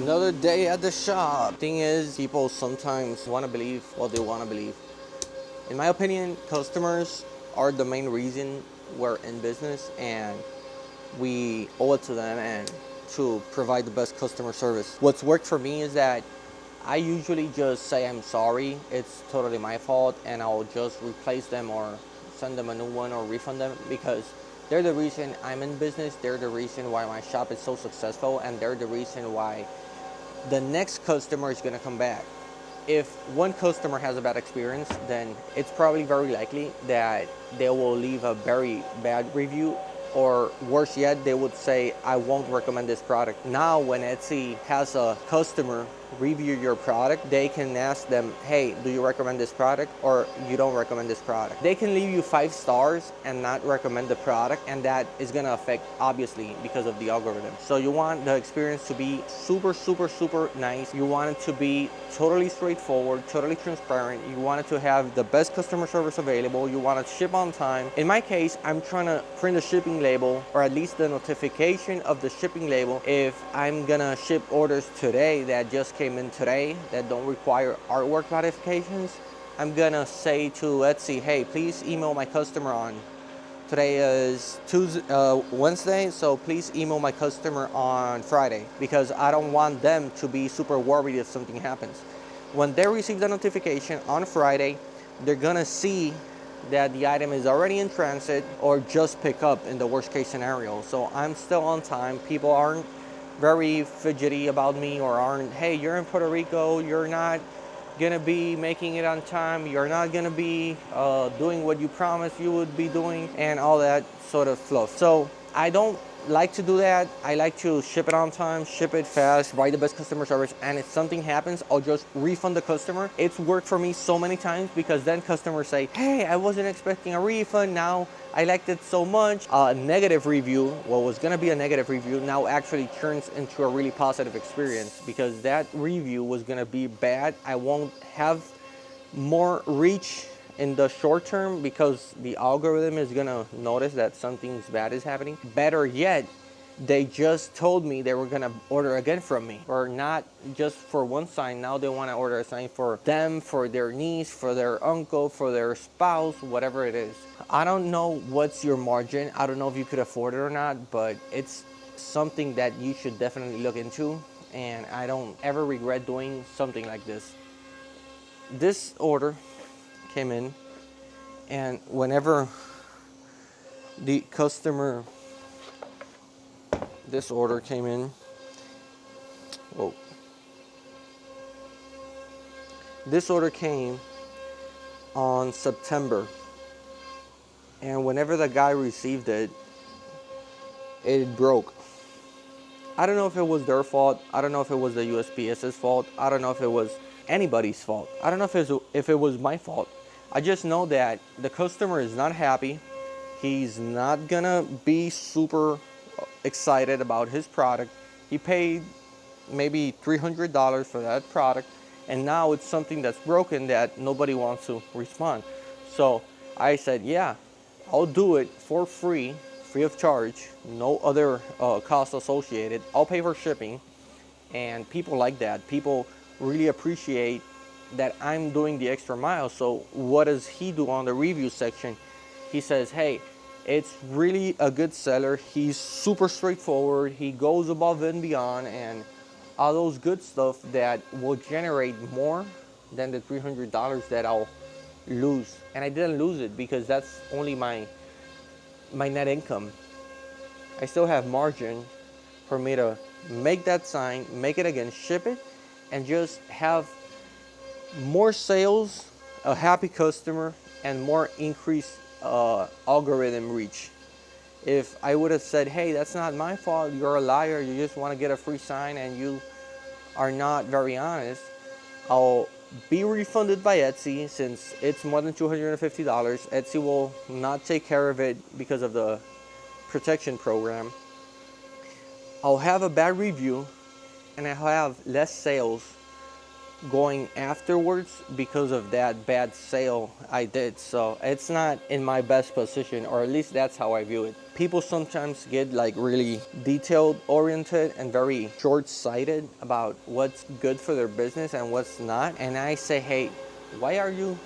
Another day at the shop. Thing is, people sometimes want to believe what they want to believe. In my opinion, customers are the main reason we're in business, and we owe it to them and to provide the best customer service. What's worked for me is that I usually just say I'm sorry, it's totally my fault, and I'll just replace them or send them a new one or refund them, because they're the reason I'm in business, they're the reason why my shop is so successful, and they're the reason why the next customer is going to come back. If one customer has a bad experience, then it's probably very likely that they will leave a very bad review, or worse yet, they would say, I won't recommend this product. Now, when Etsy has a customer review your product, they can ask them, hey, do you recommend this product, or you don't recommend this product? They can leave you 5 stars and not recommend the product, and that is gonna affect, obviously, because of the algorithm. So you want the experience to be super, super, super nice. You want it to be totally straightforward, totally transparent. You want it to have the best customer service available. You want it to ship on time. In my case, I'm trying to print a shipping label, or at least the notification of the shipping label, if I'm gonna ship orders today that just came in today that don't require artwork modifications. I'm gonna say to Etsy, hey, please email my customer on, today is Wednesday, so please email my customer on Friday, because I don't want them to be super worried if something happens. When they receive the notification on Friday, they're gonna see that the item is already in transit or just pick up in the worst case scenario. So I'm still on time. People aren't very fidgety about me, or aren't, hey, you're in Puerto Rico, you're not gonna be making it on time, you're not gonna be doing what you promised you would be doing, and all that sort of fluff. So I don't like to do that. I like to ship it on time, ship it fast, provide the best customer service, and if something happens, I'll just refund the customer. It's worked for me so many times, because then customers say, hey, I wasn't expecting a refund, now I liked it so much. A negative review, what was gonna be a negative review, now actually turns into a really positive experience, because that review was gonna be bad. I won't have more reach in the short term, because the algorithm is gonna notice that something bad is happening. Better yet, they just told me they were gonna order again from me, or not just for one sign. Now they want to order a sign for them, for their niece, for their uncle, for their spouse, whatever it is. I don't know what's your margin. I don't know if you could afford it or not, but it's something that you should definitely look into, and I don't ever regret doing something like this. This order came in, and whenever the customer, this order came in, whoa, this order came on September, and whenever the guy received it, it broke. I don't know if it was their fault. I don't know if it was the USPS's fault. I don't know if it was anybody's fault. I don't know if it was my fault. I just know that the customer is not happy. He's not gonna be super excited about his product. He paid maybe $300 for that product, and now it's something that's broken that nobody wants to respond. So I said, yeah, I'll do it for free, free of charge, no other cost associated. I'll pay for shipping, and people like that. People really appreciate that I'm doing the extra mile. So what does he do on the review section? He says, hey, it's really a good seller. He's super straightforward. He goes above and beyond, and all those good stuff that will generate more than the $300 that I'll lose. And I didn't lose it, because that's only my net income. I still have margin for me to make that sign, make it again, ship it, and just have more sales, a happy customer, and more increased algorithm reach. If I would have said, hey, that's not my fault, you're a liar, you just want to get a free sign and you are not very honest, I'll be refunded by Etsy. Since it's more than $250, Etsy will not take care of it because of the protection program. I'll have a bad review, and I'll have less sales going afterwards because of that bad sale I did. So it's not in my best position, or at least that's how I view it. People sometimes get like really detailed oriented and very short-sighted about what's good for their business and what's not. And I say, hey, why are you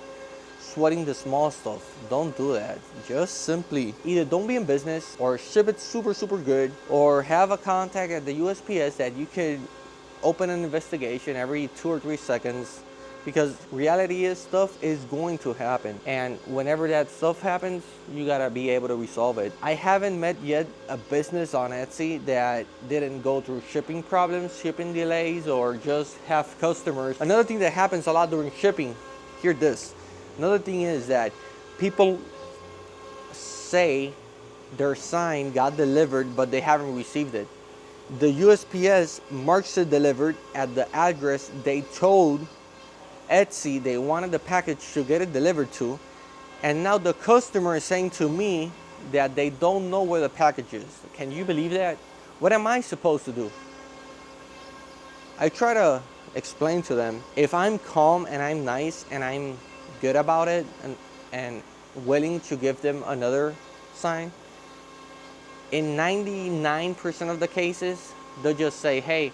sweating the small stuff? Don't do that. Just simply either don't be in business, or ship it super good, or have a contact at the USPS that you could open an investigation every 2 or 3 seconds, because reality is stuff is going to happen, and whenever that stuff happens, you gotta be able to resolve it. I haven't met yet a business on Etsy that didn't go through shipping problems, shipping delays, or just have customers. Another thing that happens a lot during shipping, hear this. Another thing is that people say their sign got delivered, but they haven't received it. The USPS marks it delivered at the address they told Etsy they wanted the package to get it delivered to, and now the customer is saying to me that they don't know where the package is. Can you believe that? What am I supposed to do? I try to explain to them, if I'm calm and I'm nice and I'm good about it and willing to give them another sign, in 99% of the cases, they'll just say, hey,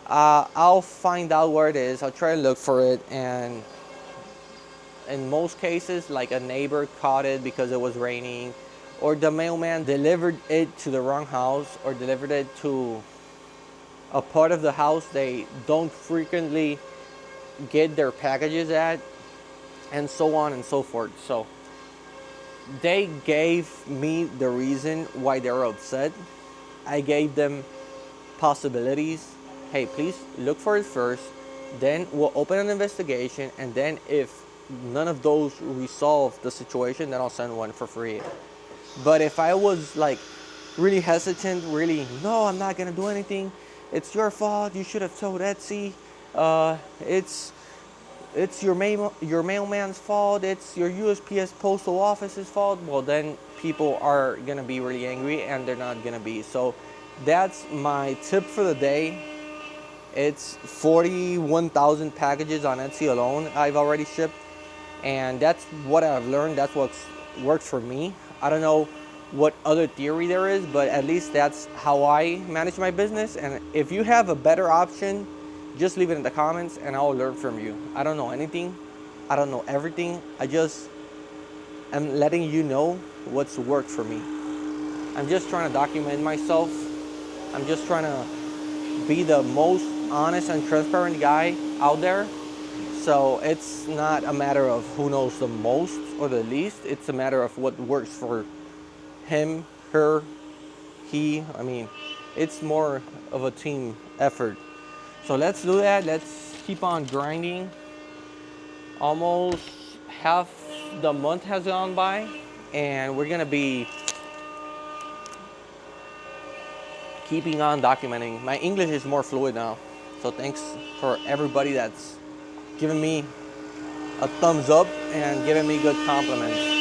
I'll find out where it is. I'll try to look for it. And in most cases, like a neighbor caught it because it was raining, or the mailman delivered it to the wrong house, or delivered it to a part of the house they don't frequently get their packages at, and so on and so forth. So they gave me the reason why they're upset. I gave them possibilities. Hey, please look for it first, then we'll open an investigation, and then if none of those resolve the situation, then I'll send one for free. But if I was like really hesitant, really, no, I'm not gonna do anything, it's your fault, you should have told Etsy, it's your mailman's fault, it's your USPS postal office's fault, well, then people are gonna be really angry, and they're not gonna be. So that's my tip for the day. It's 41,000 packages on Etsy alone I've already shipped, and that's what I've learned. That's what's worked for me. I don't know what other theory there is, but at least that's how I manage my business. And if you have a better option, just leave it in the comments and I'll learn from you. I don't know anything. I don't know everything. I just am letting you know what's worked for me. I'm just trying to document myself. I'm just trying to be the most honest and transparent guy out there. So it's not a matter of who knows the most or the least. It's a matter of what works for him, her, he. I mean, it's more of a team effort. So let's do that. Let's keep on grinding. Almost half the month has gone by, and we're gonna be keeping on documenting. My English is more fluid now. So thanks for everybody that's giving me a thumbs up and giving me good compliments.